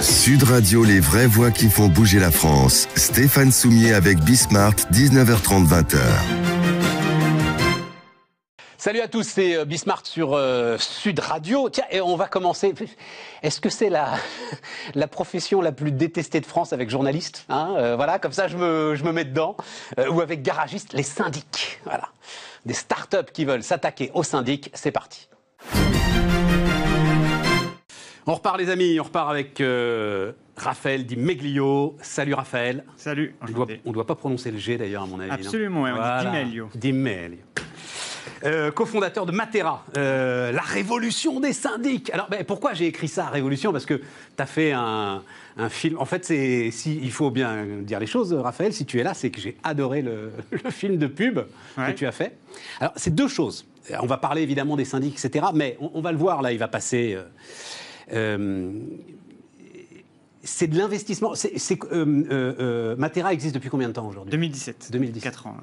Sud Radio, les vraies voix qui font bouger la France. Stéphane Soumier avec Bismart, 19h30, 20h. Salut à tous, c'est Bismart sur Sud Radio. Tiens, et on va commencer. Est-ce que c'est la profession la plus détestée de France avec journaliste, hein, voilà, comme ça je me mets dedans. Ou avec garagiste, les syndics. Voilà. Des startups qui veulent s'attaquer aux syndics, c'est parti. On repart les amis, on repart avec Raphaël Di Meglio. Salut Raphaël. Salut. On doit pas prononcer le G d'ailleurs à mon avis. Absolument, non, on dit Di Meglio. Di Meglio. Cofondateur de Matera, la révolution des syndics. Alors pourquoi j'ai écrit ça, révolution? Parce que tu as fait un film. En fait, il faut bien dire les choses, Raphaël, si tu es là, c'est que j'ai adoré le film de pub que tu as fait. Alors, c'est deux choses. On va parler évidemment des syndics, etc. Mais on va le voir, là, il va passer... c'est de l'investissement. Matera existe depuis combien de temps aujourd'hui? 2017. 4 ans.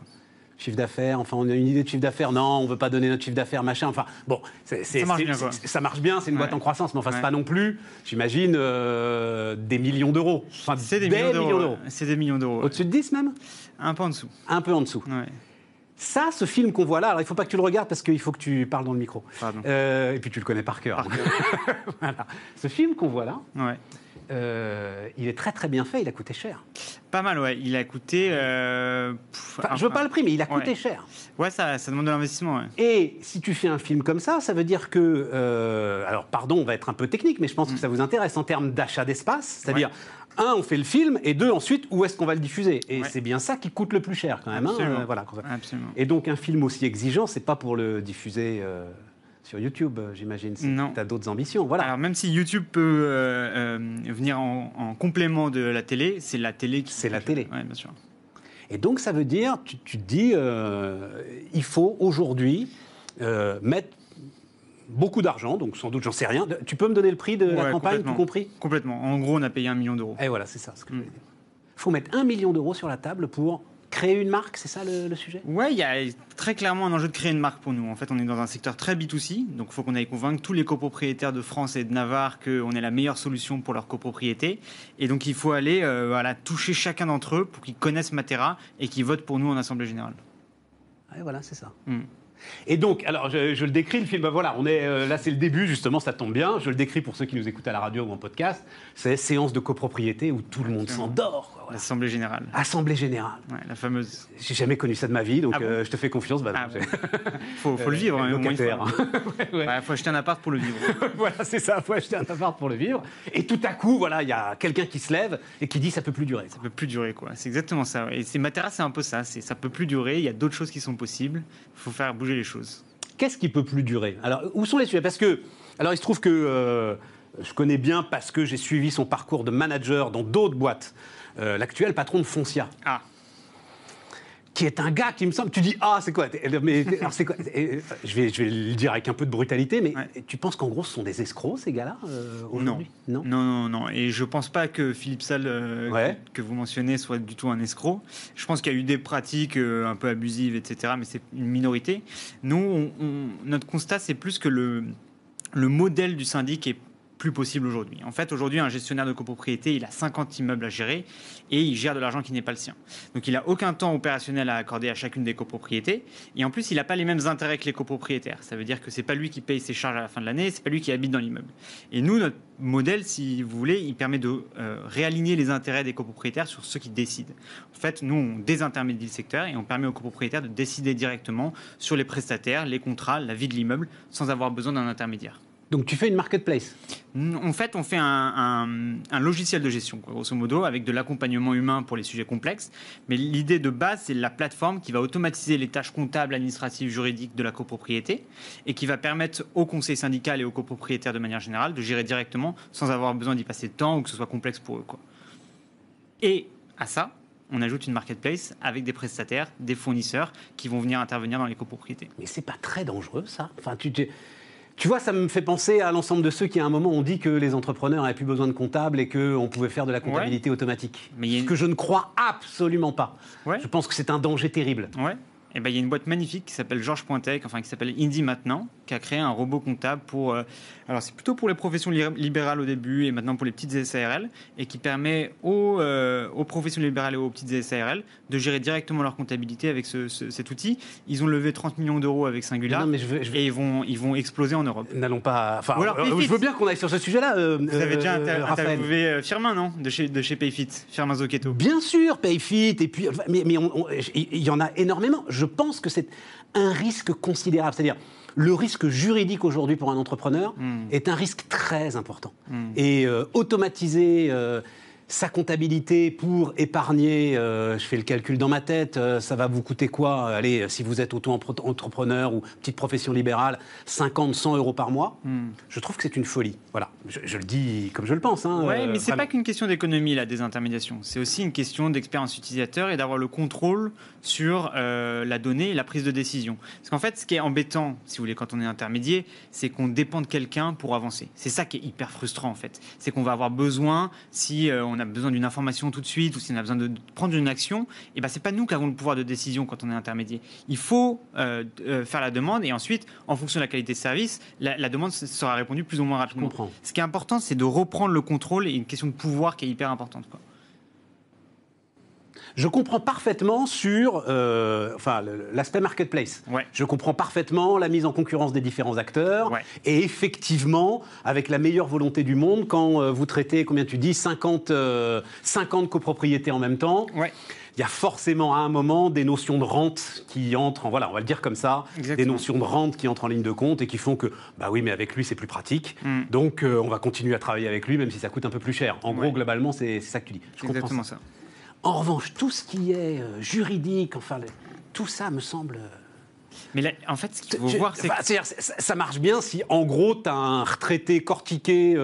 Chiffre d'affaires, enfin on a une idée de chiffre d'affaires, non, on ne veut pas donner notre chiffre d'affaires, machin, enfin bon, ça marche bien, quoi. Ça marche bien, c'est une boîte en croissance, mais enfin c'est pas non plus, j'imagine, des millions d'euros. Enfin, c'est des millions d'euros. C'est des millions d'euros. Au-dessus de 10 même? Un peu en dessous. Un peu en dessous. Ouais. Ça, ce film qu'on voit là, alors il ne faut pas que tu le regardes parce qu'il faut que tu parles dans le micro. Pardon. Et puis tu le connais par cœur. Voilà. Ce film qu'on voit là, ouais. Il est très très bien fait, il a coûté cher. Pas mal, ouais. Il a coûté... je veux pas le prix, mais il a coûté cher. Ouais, ça demande de l'investissement, ouais. Et si tu fais un film comme ça veut dire que... alors, pardon, on va être un peu technique, mais je pense que ça vous intéresse en termes d'achat d'espace. C'est-à-dire, un, on fait le film, et deux, ensuite, où est-ce qu'on va le diffuser? Et c'est bien ça qui coûte le plus cher, quand même. Absolument. Hein, voilà. Absolument. Et donc, un film aussi exigeant, c'est pas pour le diffuser... sur YouTube, j'imagine. Tu as d'autres ambitions. Voilà. Alors, même si YouTube peut venir en complément de la télé, c'est la télé qui... C'est la télé. Oui, bien sûr. Et donc, ça veut dire, tu te dis, il faut aujourd'hui mettre beaucoup d'argent, donc sans doute, j'en sais rien. Tu peux me donner le prix de la campagne, tout compris? Complètement. En gros, on a payé 1 million d'euros. Et voilà, c'est ça ce que je voulais dire. Il faut mettre 1 million d'euros sur la table pour... créer une marque, c'est ça le sujet? Ouais, il y a très clairement un enjeu de créer une marque pour nous. En fait, on est dans un secteur très B2C, donc il faut qu'on aille convaincre tous les copropriétaires de France et de Navarre qu'on est la meilleure solution pour leur copropriété. Et donc, il faut aller toucher chacun d'entre eux pour qu'ils connaissent Matera et qu'ils votent pour nous en Assemblée Générale. Ouais, voilà, c'est ça. Et donc, alors, je le décris, le film, voilà, on est, là c'est le début, justement, ça tombe bien, je le décris pour ceux qui nous écoutent à la radio ou en podcast, c'est séance de copropriété où tout le monde s'endort. Voilà. L'Assemblée Générale. Assemblée Générale. Ouais, la fameuse. J'ai jamais connu ça de ma vie, donc bon je te fais confiance. Faut le vivre. Locataire. Faut acheter un appart pour le vivre. Voilà, c'est ça, faut acheter un appart pour le vivre. Et tout à coup, voilà, il y a quelqu'un qui se lève et qui dit ça peut plus durer. Ça peut plus durer, quoi. C'est exactement ça. Et Matera, c'est un peu ça. Ça peut plus durer, il y a d'autres choses qui sont possibles, il faut faire bouger les choses. Qu'est-ce qui peut plus durer? Alors, où sont les sujets? Parce que, alors, il se trouve que je connais bien, parce que j'ai suivi son parcours de manager dans d'autres boîtes, l'actuel patron de Foncia. Ah. Qui est un gars qui me semble... Tu dis, c'est quoi? Alors, c'est quoi? Je vais le dire avec un peu de brutalité, mais tu penses qu'en gros, ce sont des escrocs, ces gars-là, aujourd'hui? Non. Et je pense pas que Philippe Salle, que vous mentionnez, soit du tout un escroc. Je pense qu'il y a eu des pratiques un peu abusives, etc., mais c'est une minorité. Nous, notre constat, c'est plus que le modèle du syndic est plus possible aujourd'hui. En fait, aujourd'hui, un gestionnaire de copropriété, il a 50 immeubles à gérer et il gère de l'argent qui n'est pas le sien. Donc, il n'a aucun temps opérationnel à accorder à chacune des copropriétés. Et en plus, il n'a pas les mêmes intérêts que les copropriétaires. Ça veut dire que c'est pas lui qui paye ses charges à la fin de l'année, c'est pas lui qui habite dans l'immeuble. Et nous, notre modèle, si vous voulez, il permet de réaligner les intérêts des copropriétaires sur ceux qui décident. En fait, nous, on désintermédie le secteur et on permet aux copropriétaires de décider directement sur les prestataires, les contrats, la vie de l'immeuble, sans avoir besoin d'un intermédiaire. Donc tu fais une marketplace? En fait, on fait un logiciel de gestion, grosso modo, avec de l'accompagnement humain pour les sujets complexes. Mais l'idée de base, c'est la plateforme qui va automatiser les tâches comptables, administratives, juridiques de la copropriété et qui va permettre au conseil syndical et aux copropriétaires de manière générale de gérer directement sans avoir besoin d'y passer de temps ou que ce soit complexe pour eux, quoi. Et à ça, on ajoute une marketplace avec des prestataires, des fournisseurs qui vont venir intervenir dans les copropriétés. Mais c'est pas très dangereux, ça? Enfin, tu vois, ça me fait penser à l'ensemble de ceux qui, à un moment, ont dit que les entrepreneurs n'avaient plus besoin de comptables et qu'on pouvait faire de la comptabilité automatique. Ce que je ne crois absolument pas. Je pense que c'est un danger terrible. Ouais. Et ben, il y a une boîte magnifique qui s'appelle Georges Pointec, enfin qui s'appelle Indy maintenant, qui a créé un robot comptable pour... alors c'est plutôt pour les professions libérales au début et maintenant pour les petites SARL, et qui permet aux professions libérales et aux petites SARL de gérer directement leur comptabilité avec cet outil. Ils ont levé 30 millions d'euros avec Singular et ils vont exploser en Europe. N'allons pas... Enfin, je veux bien qu'on aille sur ce sujet-là. Vous avez déjà interviewé Firmin, non, de chez Payfit, Firmin Zocchetto. Bien sûr, Payfit, et puis, mais il y en a énormément. Je pense que c'est un risque considérable. C'est-à-dire, le risque juridique aujourd'hui pour un entrepreneur est un risque très important. Et automatiser sa comptabilité pour épargner, je fais le calcul dans ma tête, ça va vous coûter quoi? Allez, si vous êtes auto-entrepreneur ou petite profession libérale, 50, 100 euros par mois. Je trouve que c'est une folie. Voilà, je le dis comme je le pense. Hein, ouais, mais c'est pas qu'une question d'économie, la désintermédiation. C'est aussi une question d'expérience utilisateur et d'avoir le contrôle sur la donnée et la prise de décision. Parce qu'en fait, ce qui est embêtant, si vous voulez, quand on est intermédiaire, c'est qu'on dépend de quelqu'un pour avancer. C'est ça qui est hyper frustrant, en fait. C'est qu'on va avoir besoin, si on a besoin d'une information tout de suite ou si on a besoin de prendre une action, et ben c'est pas nous qui avons le pouvoir de décision quand on est intermédiaire. Il faut faire la demande et ensuite, en fonction de la qualité de service, la demande sera répondue plus ou moins rapidement. Ce qui est important, c'est de reprendre le contrôle et une question de pouvoir qui est hyper importante, quoi. Je comprends parfaitement sur l'aspect marketplace. Ouais. Je comprends parfaitement la mise en concurrence des différents acteurs. Ouais. Et effectivement, avec la meilleure volonté du monde, quand vous traitez, combien tu dis, 50 copropriétés en même temps, ouais. Il y a forcément à un moment des notions de rente qui entrent, voilà, on va le dire comme ça, exactement. Des notions de rente qui entrent en ligne de compte et qui font que, bah oui, mais avec lui, c'est plus pratique. Donc, on va continuer à travailler avec lui, même si ça coûte un peu plus cher. En gros, globalement, c'est ça que tu dis. Je comprends exactement ça. En revanche, tout ce qui est juridique, enfin, tout ça me semble... Mais là, en fait, ce qu'il faut voir, c'est ça marche bien si, en gros, tu as un retraité cortiqué,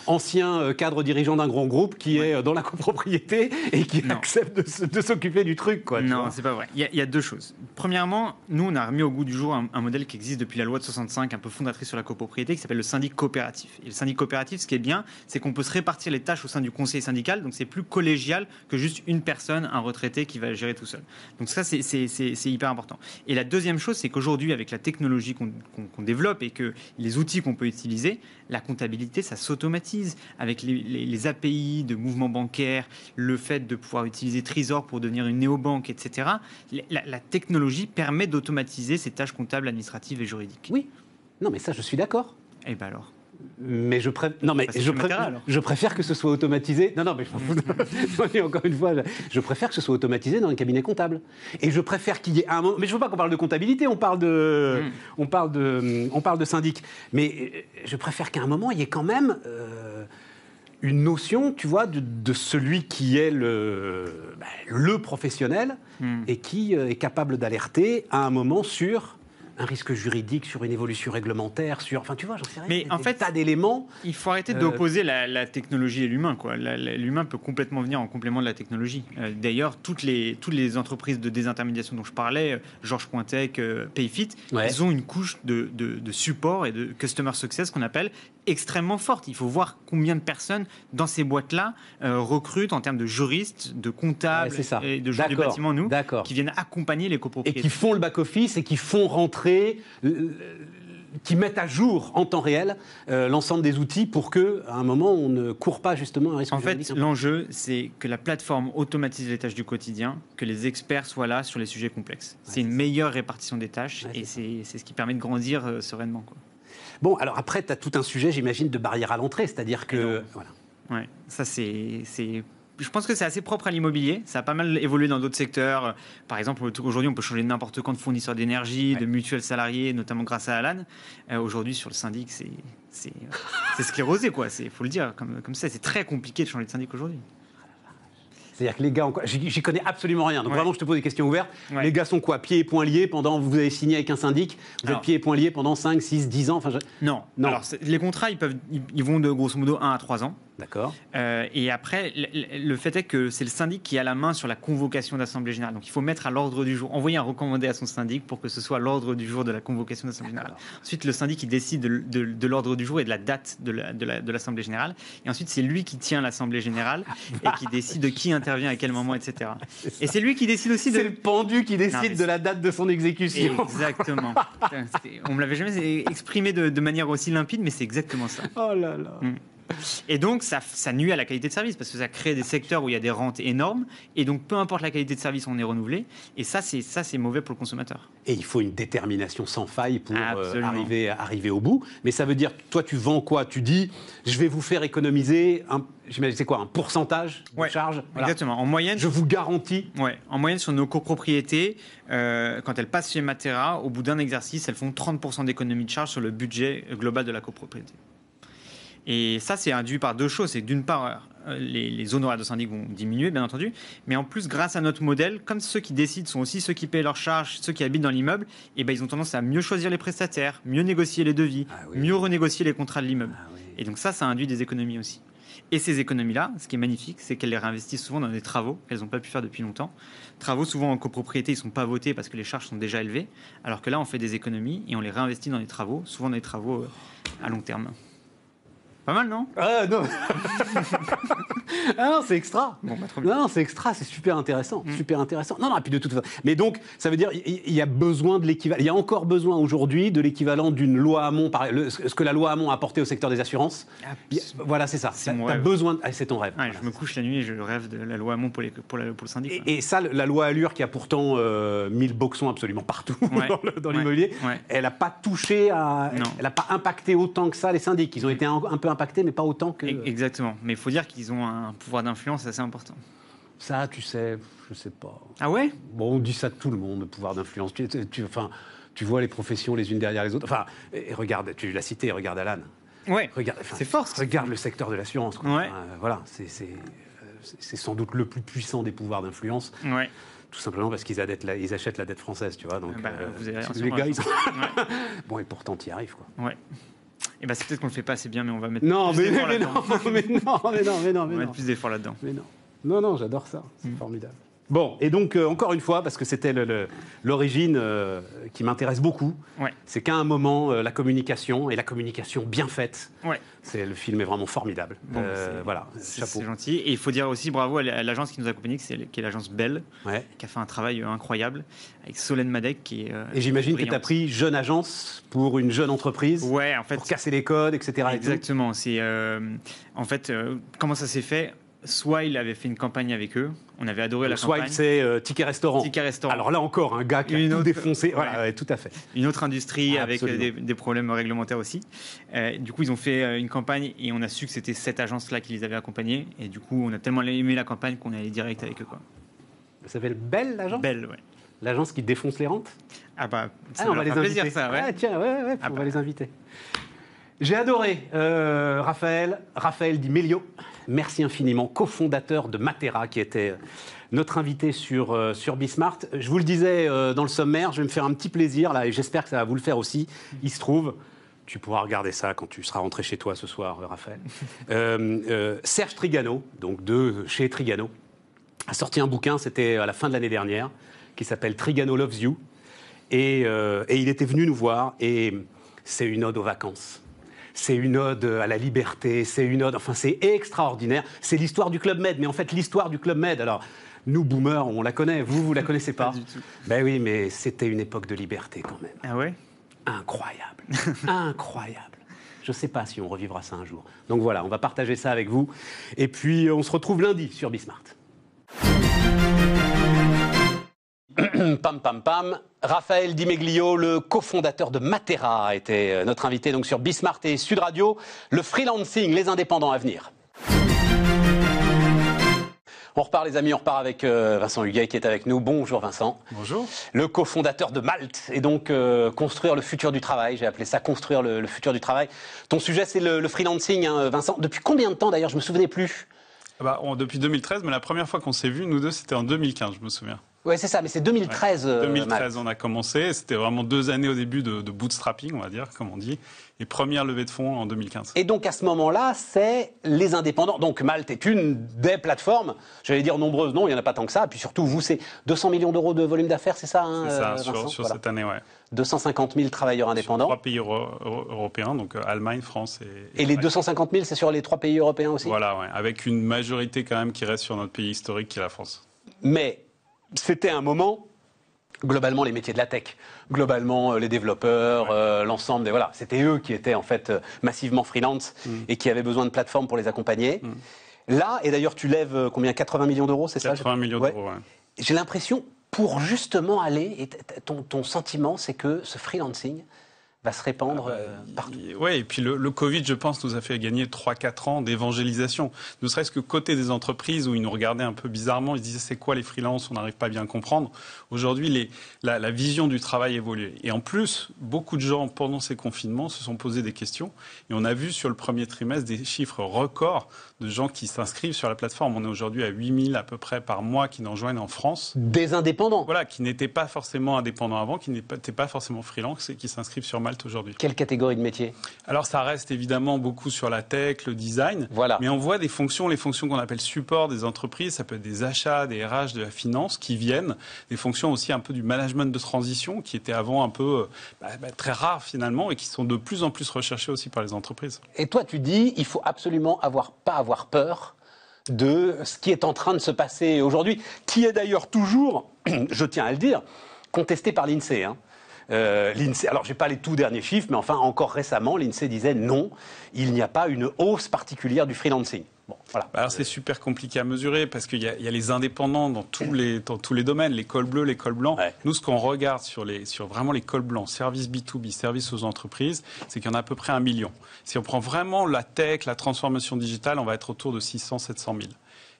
ancien cadre dirigeant d'un grand groupe qui est dans la copropriété et qui accepte de s'occuper du truc, quoi. Non, c'est pas vrai. Il y a deux choses. Premièrement, nous, on a remis au goût du jour un modèle qui existe depuis la loi de 65, un peu fondatrice sur la copropriété, qui s'appelle le syndic coopératif. Et le syndic coopératif, ce qui est bien, c'est qu'on peut se répartir les tâches au sein du conseil syndical, donc c'est plus collégial que juste une personne, un retraité qui va gérer tout seul. Donc ça, c'est hyper important. Et la deuxième chose, c'est qu'aujourd'hui, avec la technologie qu'on développe et que les outils qu'on peut utiliser, la comptabilité, ça s'automatise. Avec les API de mouvements bancaires, le fait de pouvoir utiliser Trésor pour devenir une néobanque, etc., la technologie permet d'automatiser ces tâches comptables, administratives et juridiques. Oui. Non, mais ça, je suis d'accord. Et bien alors ? Mais je préfère que ce soit automatisé. Non, mais encore une fois, je préfère que ce soit automatisé dans les cabinets comptables. Et je préfère qu'il y ait un moment. Mais je ne veux pas qu'on parle de comptabilité, on parle de syndic. Mais je préfère qu'à un moment, il y ait quand même une notion, tu vois, de celui qui est le professionnel et qui est capable d'alerter à un moment sur un risque juridique, sur une évolution réglementaire, sur... Enfin, tu vois, j'en sais rien. Mais en fait, tas d'éléments. Il faut arrêter d'opposer la technologie et l'humain, quoi. L'humain peut complètement venir en complément de la technologie. D'ailleurs, toutes les entreprises de désintermédiation dont je parlais, Georges Pointec, Payfit, elles ont une couche de support et de customer success qu'on appelle extrêmement forte. Il faut voir combien de personnes dans ces boîtes-là recrutent en termes de juristes, de comptables et de gens du bâtiment, qui viennent accompagner les copropriétés. Et qui font le back-office et qui font rentrer qui mettent à jour en temps réel l'ensemble des outils pour qu'à un moment, on ne court pas justement un risque juridique. En fait, l'enjeu, c'est que la plateforme automatise les tâches du quotidien, que les experts soient là sur les sujets complexes. C'est une meilleure répartition des tâches et c'est ce qui permet de grandir sereinement, quoi. Bon, alors après, tu as tout un sujet, j'imagine, de barrière à l'entrée, c'est-à-dire que... Voilà. Ouais, ça c'est... Je pense que c'est assez propre à l'immobilier. Ça a pas mal évolué dans d'autres secteurs. Par exemple, aujourd'hui, on peut changer n'importe quand de fournisseur d'énergie, de mutuelle salariée, notamment grâce à Alan. Aujourd'hui, sur le syndic, c'est sclérosé, quoi. Faut le dire comme ça. C'est très compliqué de changer de syndic aujourd'hui. C'est-à-dire que les gars, j'y connais absolument rien. Donc vraiment, je te pose des questions ouvertes. Les gars sont quoi? Pieds et poings liés pendant... Vous avez signé avec un syndic, vous êtes pieds et poings liés pendant 5, 6, 10 ans Non. Alors, les contrats, ils vont de grosso modo 1 à 3 ans. D'accord. Et après, le fait est que c'est le syndic qui a la main sur la convocation d'Assemblée Générale. Donc il faut mettre à l'ordre du jour, envoyer un recommandé à son syndic pour que ce soit à l'ordre du jour de la convocation d'Assemblée Générale. Ensuite, le syndic, il décide de l'ordre du jour et de la date de l'Assemblée Générale. Et ensuite, c'est lui qui tient l'Assemblée Générale et qui décide de qui intervient à quel moment, etc. Et c'est lui qui décide aussi de... C'est le pendu qui décide de la date de son exécution. Exactement. On me l'avait jamais exprimé de manière aussi limpide, mais c'est exactement ça. Oh là là. Et donc, ça nuit à la qualité de service parce que ça crée des secteurs où il y a des rentes énormes. Et donc, peu importe la qualité de service, on est renouvelé. Et ça, c'est mauvais pour le consommateur. Et il faut une détermination sans faille pour arriver au bout. Mais ça veut dire, toi, tu vends quoi? Tu dis, je vais vous faire économiser, j'imagine, c'est quoi, un pourcentage de charge? Exactement. En moyenne, je vous garantis. En moyenne, sur nos copropriétés, quand elles passent chez Matera, au bout d'un exercice, elles font 30% d'économie de charge sur le budget global de la copropriété. Et ça, c'est induit par deux choses. C'est que d'une part, les honoraires de syndic vont diminuer, bien entendu. Mais en plus, grâce à notre modèle, comme ceux qui décident sont aussi ceux qui payent leurs charges, ceux qui habitent dans l'immeuble, et ils ont tendance à mieux choisir les prestataires, mieux négocier les devis, mieux renégocier les contrats de l'immeuble. Et donc ça induit des économies aussi. Et ces économies-là, ce qui est magnifique, c'est qu'elles les réinvestissent souvent dans des travaux qu'elles n'ont pas pu faire depuis longtemps. Travaux souvent en copropriété, ils ne sont pas votés parce que les charges sont déjà élevées. Alors que là, on fait des économies et on les réinvestit dans des travaux, souvent dans des travaux à long terme. Pas mal, non? Non. Ah non, c'est extra. Bon, trop bien. Non, c'est extra, c'est super intéressant. Super intéressant. Non, et puis de toute façon. Mais donc, ça veut dire il y a besoin de l'équivalent. Il y a encore besoin aujourd'hui de l'équivalent d'une loi Hamon, ce que la loi Hamon a apporté au secteur des assurances. Voilà, c'est ça. C'est mon rêve. Besoin c'est ton rêve. Je me couche la nuit et je rêve de la loi Hamon pour le syndic. Et ça, la loi Allure, qui a pourtant mis le boxon absolument partout dans l'immobilier, elle n'a pas touché elle n'a pas impacté autant que ça les syndics. Ils ont été un peu impactés, mais pas autant que... Exactement. Mais il faut dire qu'ils ont un pouvoir d'influence assez important. Ça, tu sais, je sais pas. Ah ouais? Bon, on dit ça de tout le monde, le pouvoir d'influence. Tu vois les professions les unes derrière les autres. Enfin, regarde, tu l'as cité, regarde Alan. Ouais, c'est fort. Regarde le secteur de l'assurance. Ouais. Voilà, c'est sans doute le plus puissant des pouvoirs d'influence. Ouais. Tout simplement parce qu'ils achètent la dette française, tu vois. Donc, vous avez les gars, ils... Bon, et pourtant, tu y arrives, quoi. Ouais. Et c'est peut-être qu'on le fait pas assez bien, mais on va mettre plus d'efforts là-dedans. On va mettre plus d'efforts là-dedans. Mais non, j'adore ça. C'est formidable. Bon, et donc, encore une fois, parce que c'était l'origine qui m'intéresse beaucoup, c'est qu'à un moment, la communication, et la communication bien faite, le film est vraiment formidable. Bon, voilà, chapeau. C'est gentil. Et il faut dire aussi bravo à l'agence qui nous a accompagnés, qui est l'agence Bell, qui a fait un travail incroyable, avec Solène Madec, qui est et j'imagine que tu as pris jeune agence pour une jeune entreprise, en fait, pour casser les codes, etc. Exactement. C'est, en fait, comment ça s'est fait? Swile avait fait une campagne avec eux. On avait adoré la campagne. Swile, c'est Ticket Restaurant. Ticket Restaurant. Alors là encore, un gars qui a tout défoncé. Voilà, tout à fait. Une autre industrie avec des problèmes réglementaires aussi. Du coup, ils ont fait une campagne et on a su que c'était cette agence-là qui les avait accompagnés. Et du coup, on a tellement aimé la campagne qu'on est allé direct avec eux. Ça s'appelle Bell, l'agence? Bell, ouais. L'agence qui défonce les rentes? Ça on va les inviter. Plaisir, ça, ouais. Tiens, on va les inviter. J'ai adoré Raphaël Di Meglio. Merci infiniment, cofondateur de Matera, qui était notre invité sur Bismart. Je vous le disais dans le sommaire, je vais me faire un petit plaisir, là, et j'espère que ça va vous le faire aussi. Il se trouve, tu pourras regarder ça quand tu seras rentré chez toi ce soir, Raphaël. Serge Trigano, donc de chez Trigano, a sorti un bouquin, c'était à la fin de l'année dernière, qui s'appelle Trigano Loves You. Et il était venu nous voir, et c'est une ode aux vacances. C'est une ode à la liberté, c'est extraordinaire. C'est l'histoire du Club Med, mais en fait, l'histoire du Club Med, alors, nous, boomers, on la connaît, vous la connaissez pas? Pas du tout. Ben oui, mais c'était une époque de liberté quand même. Ah ouais? Incroyable, incroyable. Je ne sais pas si on revivra ça un jour. Donc voilà, on va partager ça avec vous. Et puis, on se retrouve lundi sur Bismart. Pam, pam, pam. Raphaël Di Meglio, le cofondateur de Matera, était notre invité donc sur Bismart et Sud Radio. Le freelancing, les indépendants à venir. On repart les amis, on repart avec Vincent Huguet qui est avec nous. Bonjour Vincent. Bonjour. Le cofondateur de Malte et donc construire le futur du travail. J'ai appelé ça construire le futur du travail. Ton sujet c'est le freelancing, hein, Vincent. Depuis combien de temps d'ailleurs? Je me souvenais plus. Depuis 2013, mais la première fois qu'on s'est vus, nous deux, c'était en 2015, je me souviens. Oui, c'est ça, mais c'est 2013. Ouais. 2013, on a commencé. C'était vraiment 2 années au début de bootstrapping, on va dire, comme on dit. Et première levée de fonds en 2015. Et donc, à ce moment-là, c'est les indépendants. Donc, Malte est une des plateformes, j'allais dire nombreuses, non, il n'y en a pas tant que ça. Et puis surtout, vous, c'est 200 millions d'euros de volume d'affaires, c'est ça C'est ça, sur cette année, ouais. 250 000 travailleurs indépendants. Sur 3 pays européens, donc Allemagne, France et les 250 000, c'est sur les 3 pays européens aussi? Voilà, ouais, avec une majorité quand même qui reste sur notre pays historique qui est la France. Mais c'était un moment, globalement les métiers de la tech, globalement les développeurs, l'ensemble des... Voilà, c'était eux qui étaient en fait massivement freelance et qui avaient besoin de plateformes pour les accompagner. Là, et d'ailleurs tu lèves combien, 80 millions d'euros, c'est ça? 80 millions d'euros, ouais. J'ai l'impression, pour justement aller, et ton sentiment, c'est que ce freelancing va se répandre partout. Oui, et puis le Covid, je pense, nous a fait gagner 3-4 ans d'évangélisation. Ne serait-ce que côté des entreprises où ils nous regardaient un peu bizarrement, ils se disaient c'est quoi les freelances, on n'arrive pas à bien comprendre. Aujourd'hui, la vision du travail évolue. Et en plus, beaucoup de gens, pendant ces confinements, se sont posés des questions. Et on a vu sur le premier trimestre des chiffres records de gens qui s'inscrivent sur la plateforme. On est aujourd'hui à 8000 à peu près par mois qui nous rejoignent en France. Des indépendants? Voilà, qui n'étaient pas forcément indépendants avant, qui n'étaient pas forcément freelance et qui s'inscrivent sur Malte aujourd'hui. Quelle catégorie de métier? Alors ça reste évidemment beaucoup sur la tech, le design, voilà. Mais on voit des fonctions, les fonctions qu'on appelle support des entreprises, ça peut être des achats, des RH, de la finance qui viennent, des fonctions aussi un peu du management de transition qui étaient avant un peu très rares finalement et qui sont de plus en plus recherchées aussi par les entreprises. Et toi tu dis il faut absolument pas avoir peur de ce qui est en train de se passer aujourd'hui, qui est d'ailleurs toujours, je tiens à le dire, contesté par l'INSEE. L'INSEE, alors je n'ai pas les tout derniers chiffres, mais enfin encore récemment, l'INSEE disait non, il n'y a pas une hausse particulière du freelancing. Bon, voilà. Alors c'est super compliqué à mesurer parce qu'il y a les indépendants dans tous les domaines, les cols bleus, les cols blancs. Ouais. Nous, ce qu'on regarde sur vraiment les cols blancs, services B2B, services aux entreprises, c'est qu'il y en a à peu près 1 million. Si on prend vraiment la tech, la transformation digitale, on va être autour de 600-700 000.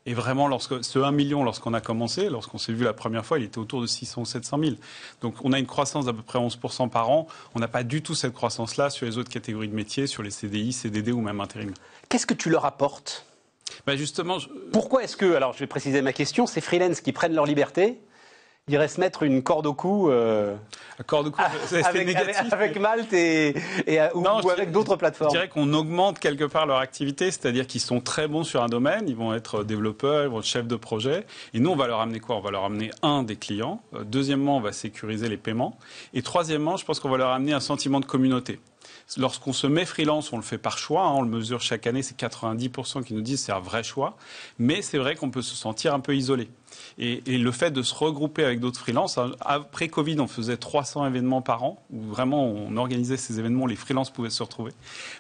Et vraiment, ce 1 million, lorsqu'on a commencé, lorsqu'on s'est vu la première fois, il était autour de 600 ou 700 000. Donc on a une croissance d'à peu près 11% par an. On n'a pas du tout cette croissance-là sur les autres catégories de métiers, sur les CDI, CDD ou même intérim. Qu'est-ce que tu leur apportes ? Justement, pourquoi est-ce que, alors je vais préciser ma question, ces freelances qui prennent leur liberté iraient se mettre une corde au cou, avec Malte ou avec d'autres plateformes? Je dirais qu'on augmente quelque part leur activité, c'est-à-dire qu'ils sont très bons sur un domaine, ils vont être développeurs, ils vont être chefs de projet. Et nous, on va leur amener quoi? On va leur amener des clients. Deuxièmement, on va sécuriser les paiements. Et troisièmement, je pense qu'on va leur amener un sentiment de communauté. Lorsqu'on se met freelance, on le fait par choix, on le mesure chaque année, c'est 90% qui nous disent que c'est un vrai choix, mais c'est vrai qu'on peut se sentir un peu isolé. Et le fait de se regrouper avec d'autres freelances, après Covid, on faisait 300 événements par an, où vraiment on organisait ces événements, les freelances pouvaient se retrouver.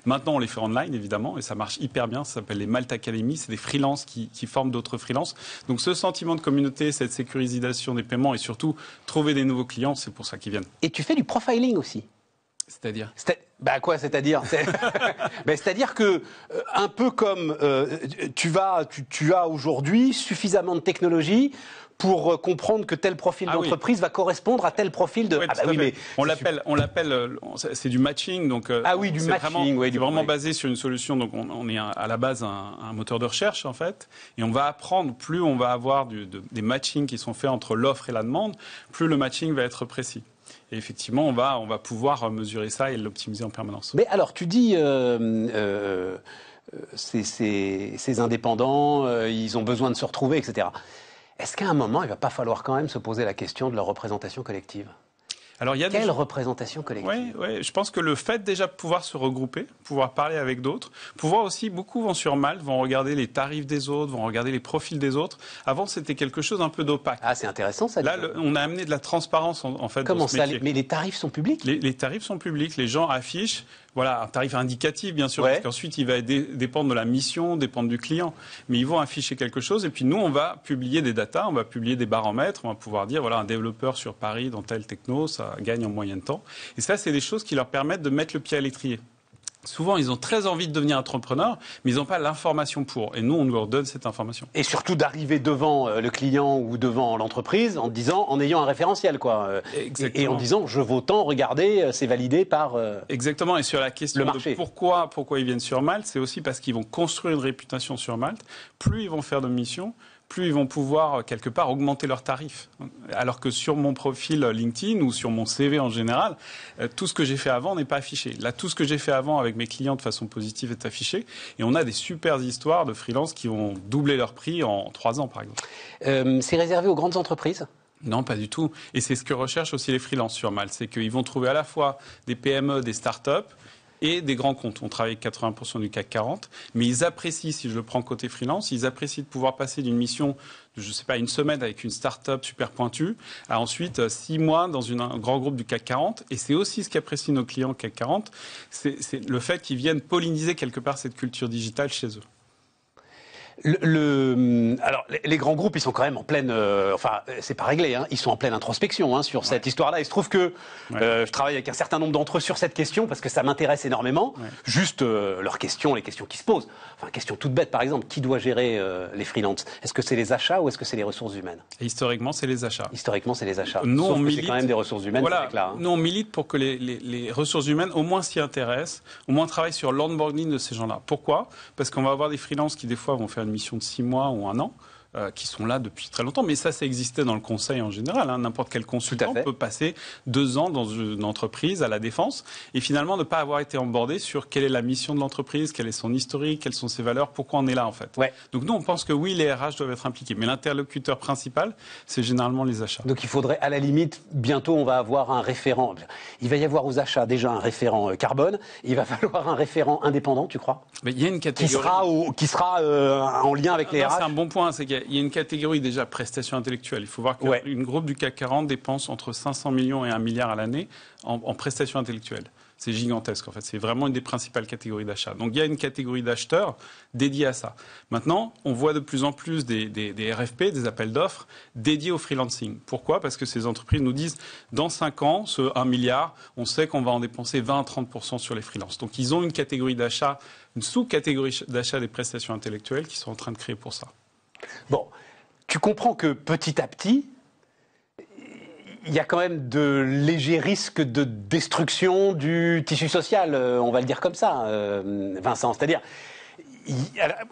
Maintenant, on les fait online, évidemment, et ça marche hyper bien, ça s'appelle les Malte Academy, c'est des freelances qui forment d'autres freelances. Donc ce sentiment de communauté, cette sécurisation des paiements et surtout trouver des nouveaux clients, c'est pour ça qu'ils viennent. Et tu fais du profiling aussi? C'est-à-dire ? C'est-à-dire que, un peu comme tu as aujourd'hui suffisamment de technologie pour comprendre que tel profil d'entreprise va correspondre à tel profil de... Oui, on l'appelle, c'est du matching. Donc, du matching. C'est vraiment basé sur une solution. Donc on est à la base un moteur de recherche en fait. Et on va apprendre, plus on va avoir des matchings qui sont faits entre l'offre et la demande, plus le matching va être précis. Et effectivement, on va pouvoir mesurer ça et l'optimiser en permanence. Mais alors, tu dis, ces indépendants, ils ont besoin de se retrouver, etc. Est-ce qu'à un moment, il ne va pas falloir quand même se poser la question de leur représentation collective ? Alors, quelle représentation collective? Oui, je pense que le fait déjà de pouvoir se regrouper, pouvoir parler avec d'autres, pouvoir aussi, beaucoup vont sur Malte, vont regarder les tarifs des autres, vont regarder les profils des autres. Avant, c'était quelque chose un peu d'opaque. Ah, c'est intéressant ça. Là, on a amené de la transparence en fait. Comment dans ce métier. Mais les tarifs sont publics? Les tarifs sont publics, les gens affichent. Voilà, un tarif indicatif, bien sûr, parce qu'ensuite, il va dépendre de la mission, dépendre du client. Mais ils vont afficher quelque chose. Et puis, nous, on va publier des datas, on va publier des baromètres. On va pouvoir dire, voilà, un développeur sur Paris, dans tel techno, ça gagne en moyenne temps. Et ça, c'est des choses qui leur permettent de mettre le pied à l'étrier. Souvent, ils ont très envie de devenir entrepreneurs, mais ils n'ont pas l'information pour. Et nous, on leur donne cette information. Et surtout d'arriver devant le client ou devant l'entreprise en ayant un référentiel, quoi. Exactement. Et en disant, je vaux tant, regardez, c'est validé par Exactement. Et sur la question de pourquoi ils viennent sur Malte, c'est aussi parce qu'ils vont construire une réputation sur Malte. Plus ils vont faire de missions, plus ils vont pouvoir, quelque part, augmenter leurs tarifs. Alors que sur mon profil LinkedIn ou sur mon CV en général, tout ce que j'ai fait avant n'est pas affiché. Là, tout ce que j'ai fait avant avec mes clients de façon positive est affiché. Et on a des super histoires de freelance qui ont doublé leur prix en 3 ans, par exemple. C'est réservé aux grandes entreprises ? Non, pas du tout. Et c'est ce que recherchent aussi les freelances sur Malte. C'est qu'ils vont trouver à la fois des PME, des startups et des grands comptes. On travaille avec 80% du CAC 40. Mais ils apprécient, si je le prends côté freelance, ils apprécient de pouvoir passer d'une mission de, je sais pas, une semaine avec une start-up super pointue à ensuite 6 mois dans un grand groupe du CAC 40. Et c'est aussi ce qu'apprécient nos clients CAC 40. C'est le fait qu'ils viennent polliniser quelque part cette culture digitale chez eux. Alors, les grands groupes, ils sont quand même en pleine... enfin, c'est pas réglé, hein, ils sont en pleine introspection sur cette histoire-là. Il se trouve que je travaille avec un certain nombre d'entre eux sur cette question parce que ça m'intéresse énormément. Juste leurs questions, les questions qui se posent. Enfin, question toute bête, par exemple, qui doit gérer les freelances ? Est-ce que c'est les achats ou est-ce que c'est les ressources humaines ? Et historiquement, c'est les achats. Historiquement, c'est les achats. Nous, Sauf que c'est quand même des ressources humaines. Voilà, là, nous, on milite pour que les ressources humaines, au moins, s'y intéressent, au moins travaillent sur l'onboarding de ces gens-là. Pourquoi ? Parce qu'on va avoir des freelances qui, des fois, vont faire une mission de 6 mois ou 1 an, qui sont là depuis très longtemps. Mais ça existait dans le conseil en général. N'importe quel consultant peut passer 2 ans dans une entreprise à la défense et finalement ne pas avoir été onboardé sur quelle est la mission de l'entreprise, quel est son historique, quelles sont ses valeurs, pourquoi on est là en fait. Donc nous, on pense que oui, les RH doivent être impliqués. Mais l'interlocuteur principal, c'est généralement les achats. Donc il faudrait, à la limite, bientôt on va avoir un référent. Il va y avoir aux achats déjà un référent carbone. Il va falloir un référent indépendant, tu crois ? Mais il y a une catégorie qui sera en lien avec les RH. C'est un bon point, c'est qu'il y a une catégorie déjà prestations intellectuelles. Il faut voir qu'une groupe du CAC 40 dépense entre 500 millions et 1 milliard à l'année en prestations intellectuelles. C'est gigantesque en fait, c'est vraiment une des principales catégories d'achat. Donc il y a une catégorie d'acheteurs dédiée à ça. Maintenant, on voit de plus en plus des RFP, des appels d'offres dédiés au freelancing. Pourquoi ? Parce que ces entreprises nous disent, dans 5 ans, ce 1 milliard, on sait qu'on va en dépenser 20 à 30% sur les freelances. Donc ils ont une catégorie d'achat, une sous-catégorie d'achat des prestations intellectuelles qu'ils sont en train de créer pour ça. Bon, tu comprends que petit à petit, il y a quand même de légers risques de destruction du tissu social, on va le dire comme ça, Vincent. C'est-à-dire,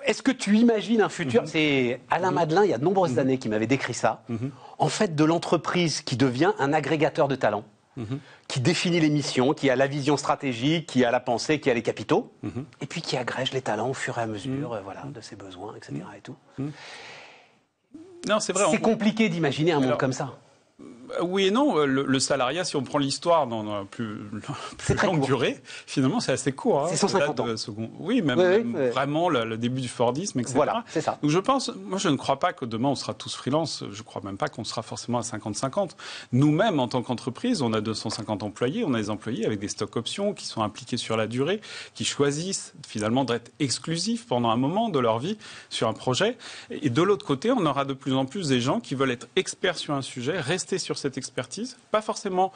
est-ce que tu imagines un futur C'est Alain Madelin, il y a de nombreuses années, qui m'avait décrit ça. En fait, de l'entreprise qui devient un agrégateur de talents, qui définit les missions, qui a la vision stratégique, qui a la pensée, qui a les capitaux, et puis qui agrège les talents au fur et à mesure de ses besoins, etc. Et tout. Non, c'est vrai. C'est compliqué d'imaginer un monde comme ça. Oui et non. Le salariat, si on prend l'histoire dans la plus longue durée, finalement, c'est assez court. C'est 150 ans. Oui, même vraiment le début du Fordisme, etc. Voilà, c'est ça. Donc moi je ne crois pas que demain on sera tous freelance. Je ne crois même pas qu'on sera forcément à 50-50. Nous-mêmes, en tant qu'entreprise, on a 250 employés. On a des employés avec des stock options qui sont impliqués sur la durée, qui choisissent finalement d'être exclusifs pendant un moment de leur vie sur un projet. Et de l'autre côté, on aura de plus en plus des gens qui veulent être experts sur un sujet, rester sur cette expertise, pas forcément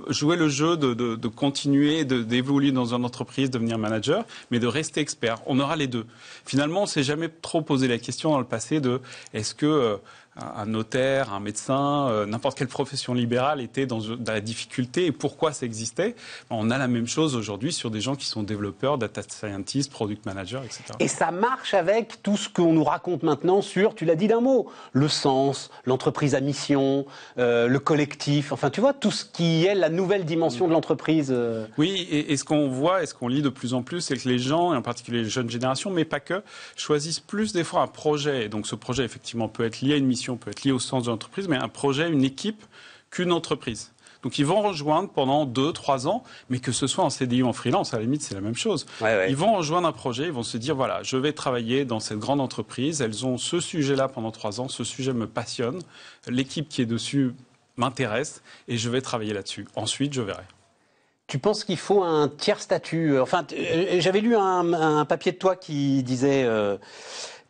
jouer le jeu de continuer, d'évoluer dans une entreprise, devenir manager, mais de rester expert. On aura les deux. Finalement, on ne s'est jamais trop posé la question dans le passé de est-ce que un notaire, un médecin, n'importe quelle profession libérale était dans la difficulté et pourquoi ça existait. On a la même chose aujourd'hui sur des gens qui sont développeurs, data scientists, product managers, etc. Et ça marche avec tout ce qu'on nous raconte maintenant sur, tu l'as dit d'un mot, le sens, l'entreprise à mission, le collectif, enfin tu vois, tout ce qui est la nouvelle dimension de l'entreprise. Oui, et ce qu'on voit et ce qu'on lit de plus en plus, c'est que les gens, et en particulier les jeunes générations, mais pas que, choisissent plus des fois un projet. Et donc ce projet, effectivement, peut être lié à une mission, peut être lié au sens de l'entreprise, mais un projet, une équipe, qu'une entreprise. Donc ils vont rejoindre pendant 2-3 ans, mais que ce soit en CDI ou en freelance, à la limite c'est la même chose. Ils vont rejoindre un projet, ils vont se dire voilà, je vais travailler dans cette grande entreprise, elles ont ce sujet-là pendant 3 ans, ce sujet me passionne, l'équipe qui est dessus m'intéresse et je vais travailler là-dessus. Ensuite, je verrai. Tu penses qu'il faut un tiers statut ? Enfin, j'avais lu un papier de toi qui disait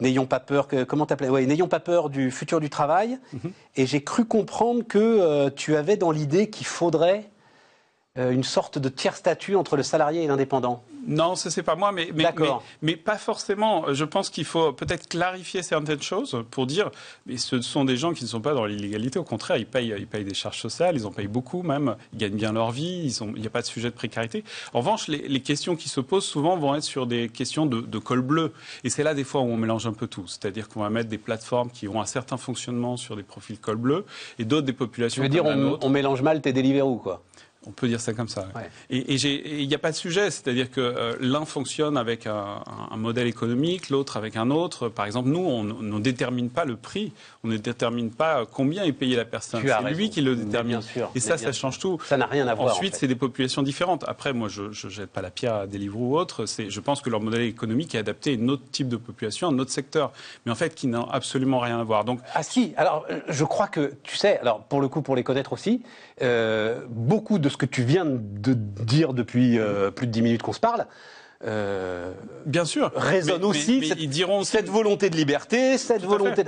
n'ayons pas peur comment t'appelais ? N'ayons pas peur du futur du travail. Et j'ai cru comprendre que tu avais dans l'idée qu'il faudrait une sorte de tiers-statut entre le salarié et l'indépendant. Non, ça c'est pas moi, mais pas forcément. Je pense qu'il faut peut-être clarifier certaines choses pour dire, mais ce sont des gens qui ne sont pas dans l'illégalité. Au contraire, ils payent des charges sociales, ils en payent beaucoup même, ils gagnent bien leur vie, il n'y a pas de sujet de précarité. En revanche, les questions qui se posent souvent vont être sur des questions de col bleu. Et c'est là des fois où on mélange un peu tout. C'est-à-dire qu'on va mettre des plateformes qui ont un certain fonctionnement sur des profils col bleu et d'autres des populations. Je veux dire, on mélange mal tes Deliveroo, quoi. On peut dire ça comme ça. Ouais. Et il n'y a pas de sujet, c'est-à-dire que l'un fonctionne avec un modèle économique, l'autre avec un autre. Par exemple, nous, on ne détermine pas le prix, on ne détermine pas combien est payé la personne. C'est lui qui le détermine. Et ça change tout. Ça n'a rien à voir. Ensuite, c'est des populations différentes. Après, moi, je ne jette pas la pierre à Deliveroo ou autre. Je pense que leur modèle économique est adapté à un autre type de population, à un autre secteur, mais en fait, qui n'a absolument rien à voir. Donc, ah si, alors je crois que, tu sais, alors pour le coup, pour les connaître aussi, beaucoup de ce que tu viens de dire depuis plus de 10 minutes qu'on se parle, bien sûr, résonne aussi mais ils diront cette volonté de liberté, cette volonté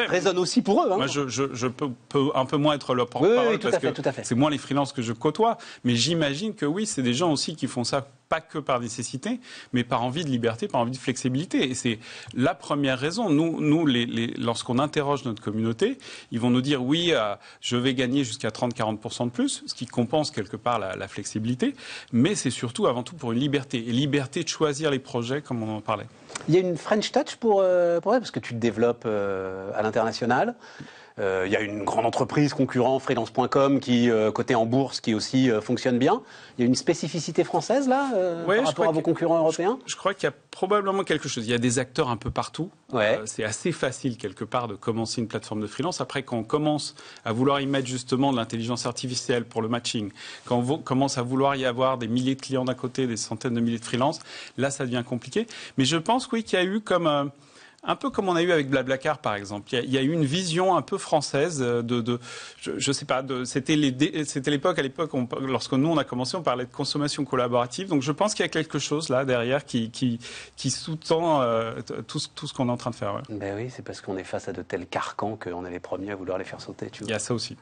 résonne aussi pour eux. Hein. Moi, je peux un peu moins être leur porte-parole, oui, tout à fait. C'est moins les freelances que je côtoie, mais j'imagine que oui, c'est des gens aussi qui font ça pas que par nécessité, mais par envie de liberté, par envie de flexibilité. Et c'est la première raison. Nous lorsqu'on interroge notre communauté, ils vont nous dire oui, je vais gagner jusqu'à 30-40% de plus, ce qui compense quelque part la flexibilité, mais c'est surtout avant tout pour une liberté. Et liberté de choisir les projets, comme on en parlait. Il y a une French Touch pour elle, parce que tu te développes à l'international. Il y a une grande entreprise concurrent, freelance.com, qui cotée en bourse, qui aussi fonctionne bien. Il y a une spécificité française là, par rapport à vos concurrents européens. Je crois qu'il y a probablement quelque chose. Il y a des acteurs un peu partout. Ouais. C'est assez facile quelque part de commencer une plateforme de freelance. Après, quand on commence à vouloir y mettre justement de l'intelligence artificielle pour le matching, quand on commence à vouloir y avoir des milliers de clients d'un côté, des centaines de milliers de freelances, là ça devient compliqué. Mais je pense oui qu'il y a eu comme un peu comme on a eu avec Blablacar, par exemple. Il y a eu une vision un peu française je sais pas, c'était l'époque, lorsque nous on a commencé, on parlait de consommation collaborative. Donc je pense qu'il y a quelque chose là derrière qui sous-tend tout ce qu'on est en train de faire. Ouais. Ben oui, c'est parce qu'on est face à de tels carcans qu'on est les premiers à vouloir les faire sauter. Tu vois. Il y a ça aussi.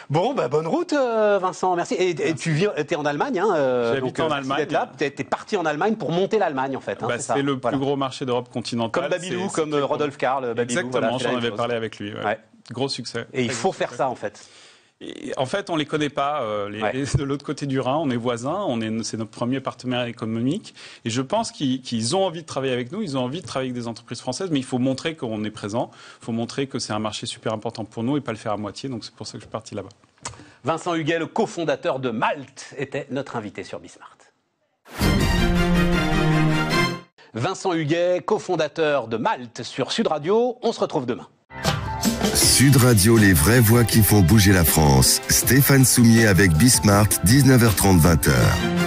Bon, bonne route, Vincent, merci. Et tu es en Allemagne, hein J'habite en Allemagne. Tu es parti en Allemagne pour monter l'Allemagne, en fait. Hein, c'est le plus gros marché d'Europe continentale. Comme Babylou, comme Rodolphe Karl. Exactement, j'en avais parlé avec lui. Ouais. Gros succès. Et il faut faire ça, en fait. Et en fait, on les connaît pas. De l'autre côté du Rhin, on est voisins. C'est notre premier partenaire économique. Et je pense qu'ils ont envie de travailler avec nous. Ils ont envie de travailler avec des entreprises françaises. Mais il faut montrer qu'on est présent. Il faut montrer que c'est un marché super important pour nous et pas le faire à moitié. Donc c'est pour ça que je suis parti là-bas. Vincent Huguet, le cofondateur de Malte, était notre invité sur Bismart. Vincent Huguet, cofondateur de Malte sur Sud Radio. On se retrouve demain. Sud Radio, les vraies voix qui font bouger la France. Stéphane Soumier avec Bismart, 19h30, 20h.